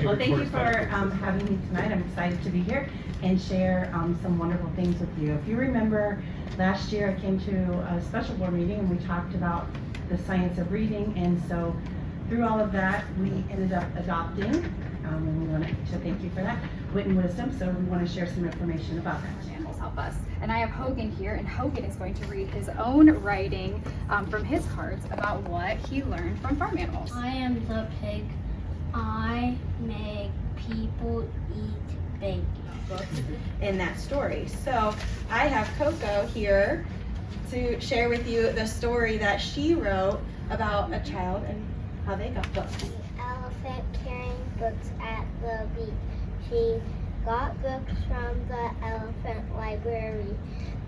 Well, thank you for having me tonight. I'm excited to be here and share some wonderful things with you. If you remember, last year I came to a special board meeting and we talked about the science of reading, and so through all of that we ended up adopting, and we want to thank you for that, Wit and Wisdom. So we want to share some information about that. Animals help us. And I have Hogan here, and Hogan is going to read his own writing from his heart about what he learned from farm animals. I am the pig. I make people eat bacon. In that story. So I have Coco here to share with you the story that she wrote about a child and how they got books. The elephant carrying books at the beach. She got books from the elephant library.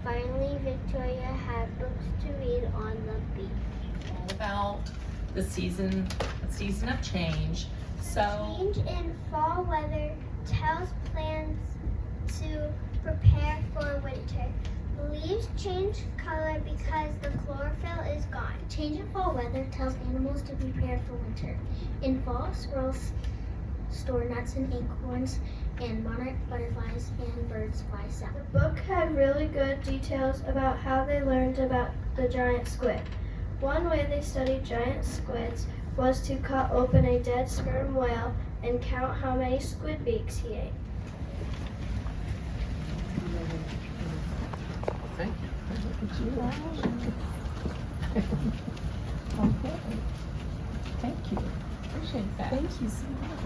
Finally, Victoria had books to read on the beach. All about the season of change. So Change in fall weather tells plants to prepare for winter. Leaves change color because the chlorophyll is gone. Change in fall weather tells animals to prepare for winter. In fall, squirrels store nuts and acorns, and monarch butterflies and birds fly south. The book had really good details about how they learned about the giant squid. One way they studied giant squids was to cut open a dead sperm whale and count how many squid beaks he ate. Thank you. Okay. Thank you. Appreciate that. Thank you so much.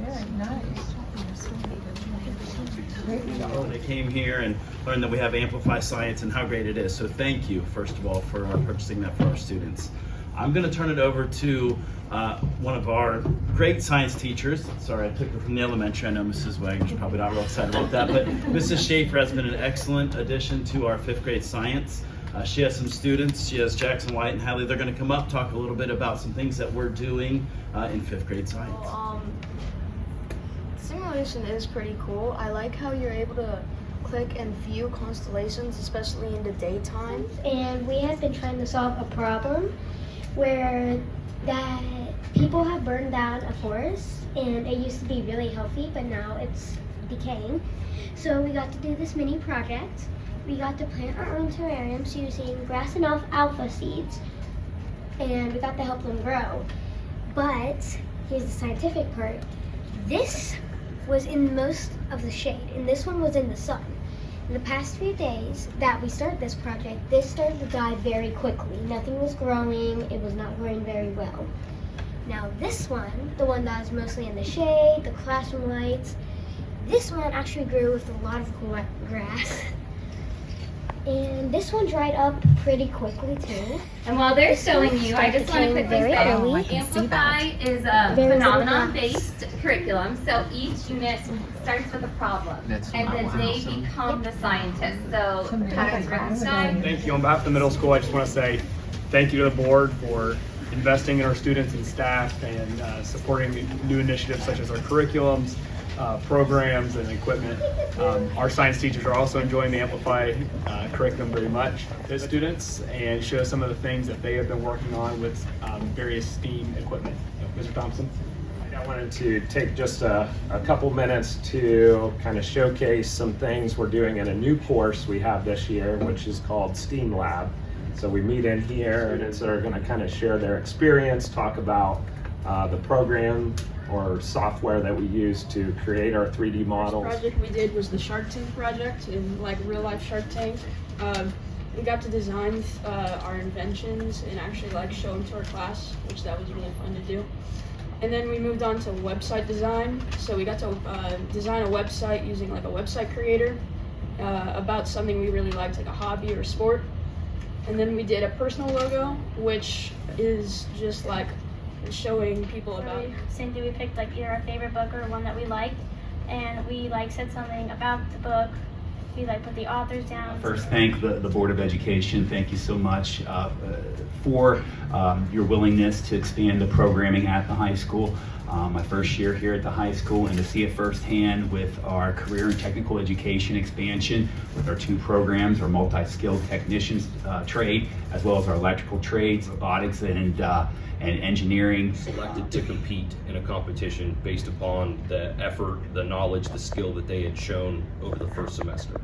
Very nice. They came here and learned that we have Amplify Science and how great it is. So thank you, first of all, for purchasing that for our students. I'm going to turn it over to one of our great science teachers. Sorry, I took her from the elementary. I know Mrs. Wagner's probably not real excited about that, but Mrs. Schaefer has been an excellent addition to our 5th grade science. She has some students. She has Jackson, White, and Hadley. They're going to come up, talk a little bit about some things that we're doing in 5th grade science. Simulation is pretty cool. I like how you're able to click and view constellations, especially in the daytime. And we have been trying to solve a problem where that people have burned down a forest, and it used to be really healthy, but now it's decaying. So we got to do this mini project. We got to plant our own terrariums using grass and alpha seeds, and we got to help them grow. But here's the scientific part. This was in most of the shade, and this one was in the sun. In the past few days that we started this project, this started to die very quickly. Nothing was growing, it was not growing very well. Now this one, the one that is mostly in the shade, the classroom lights, this one actually grew with a lot of grass. And this one dried up pretty quickly too. And while they're showing you, I just want to quickly say Amplify is a phenomenon-based curriculum. So each unit starts with a problem, and then they become the scientists. So Thank you. On behalf of the middle school, I just want to say thank you to the board for investing in our students and staff and supporting new initiatives such as our curriculums, programs, and equipment. Our science teachers are also enjoying the Amplify curriculum very much. The students and show some of the things that they have been working on with various STEAM equipment. Mr. Thompson? I wanted to take just a couple minutes to kind of showcase some things we're doing in a new course we have this year, which is called STEAM Lab. So we meet in here and they're going to kind of share their experience, talk about the program or software that we use to create our 3D models. The project we did was the Shark Tank project, in like real life Shark Tank. We got to design our inventions and actually like show them to our class, which that was really fun to do. And then we moved on to website design. So we got to design a website using like a website creator about something we really liked, like a hobby or a sport. And then we did a personal logo, which is just like showing people about. Same thing, we picked like either our favorite book or one that we liked, and we like said something about the book. We like put the authors down. First, thank the Board of Education. Thank you so much for your willingness to expand the programming at the high school. my first year here at the high school, and to see it firsthand with our career and technical education expansion with our 2 programs, our multi-skilled technicians trade, as well as our electrical trades, robotics, and engineering. Selected to compete in a competition based upon the effort, the knowledge, the skill that they had shown over the first semester.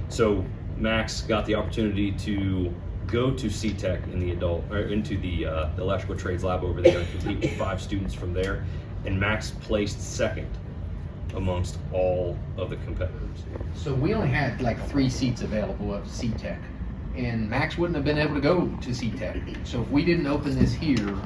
So Max got the opportunity to go to C-Tech in the into the electrical trades lab over there and compete with 5 students from there, and Max placed second amongst all of the competitors. So we only had like 3 seats available of C-Tech, and Max wouldn't have been able to go to C-Tech. So if we didn't open this here,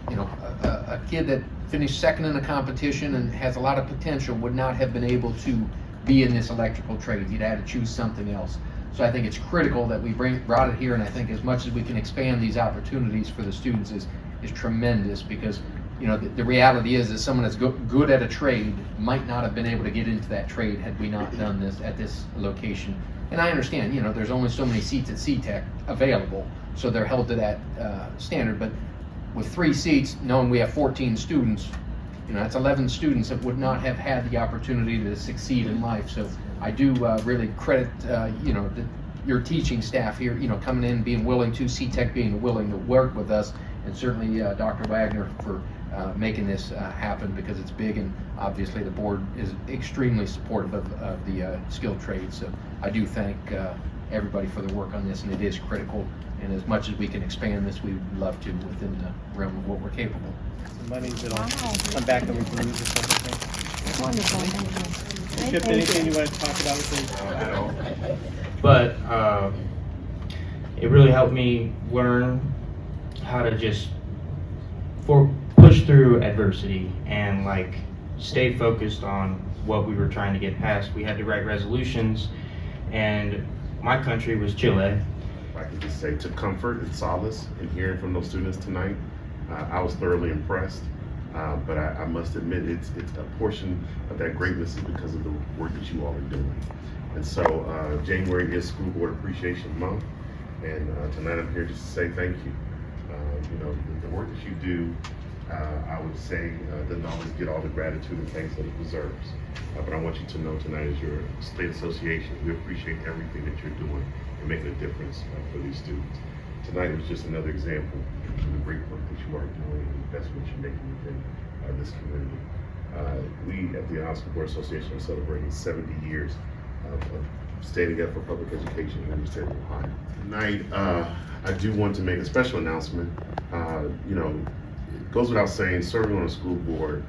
a kid that finished second in a competition and has a lot of potential would not have been able to be in this electrical trade. He'd had to choose something else. So I think it's critical that we brought it here, and I think as much as we can expand these opportunities for the students is tremendous, because the reality is someone that's good at a trade might not have been able to get into that trade had we not done this at this location. And I understand, there's only so many seats at C-Tech available, so they're held to that standard. But with 3 seats, knowing we have 14 students, that's 11 students that would not have had the opportunity to succeed in life. So I do really credit, your teaching staff here, coming in, being willing to, C-Tech being willing to work with us, and certainly Dr. Wagner for making this happen, because it's big, and obviously the board is extremely supportive of the skilled trades. So I do thank everybody for the work on this, and it is critical. And as much as we can expand this, we would love to within the realm of what we're capable. Some monies that'll come back that we can use or something. Wonderful. Chip, anything you want to talk about with this? But it really helped me learn how to just push through adversity and stay focused on what we were trying to get past. We had to write resolutions, and my country was Chile. I could just say, took comfort and solace in hearing from those students tonight. I was thoroughly impressed, but I must admit it's a portion of that greatness is because of the work that you all are doing. And so January is School Board Appreciation Month, and tonight I'm here just to say thank you. The work that you do, I would say, doesn't always get all the gratitude and thanks that it deserves. But I want you to know tonight, as your state association, we appreciate everything that you're doing and making a difference for these students. Tonight was just another example of the great work that you are doing and the investment you're making within this community. We at the Ohio School Board Association are celebrating 70 years of standing up for public education in the state of Ohio. Tonight, I do want to make a special announcement. It goes without saying, serving on a school board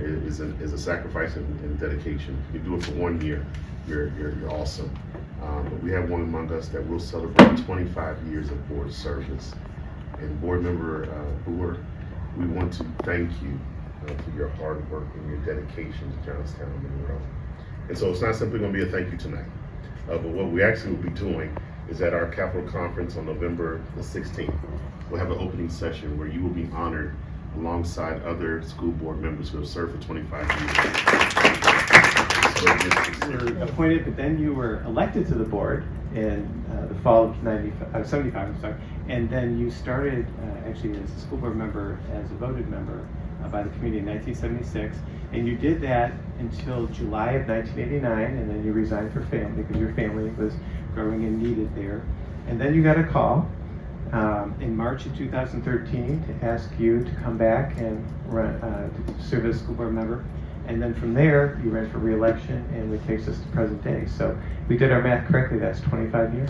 is a sacrifice and dedication. If you do it for 1 year, you're awesome. But we have one among us that will celebrate 25 years of board service. And board member Boer, we want to thank you for your hard work and your dedication to Johnstown-Monroe. And so it's not simply going to be a thank you tonight, but what we actually will be doing is at our Capitol Conference on November the 16th, we'll have an opening session where you will be honored alongside other school board members who have served for 25 years. You were appointed, but then you were elected to the board in the fall of 75, I'm sorry. And then you started actually as a school board member, as a voted member by the community in 1976. And you did that until July of 1989, and then you resigned for family because your family was growing and needed there. And then you got a call in March of 2013 to ask you to come back and run, to serve as a school board member. And then from there, you ran for re-election, and it takes us to present day. So we did our math correctly, that's 25 years.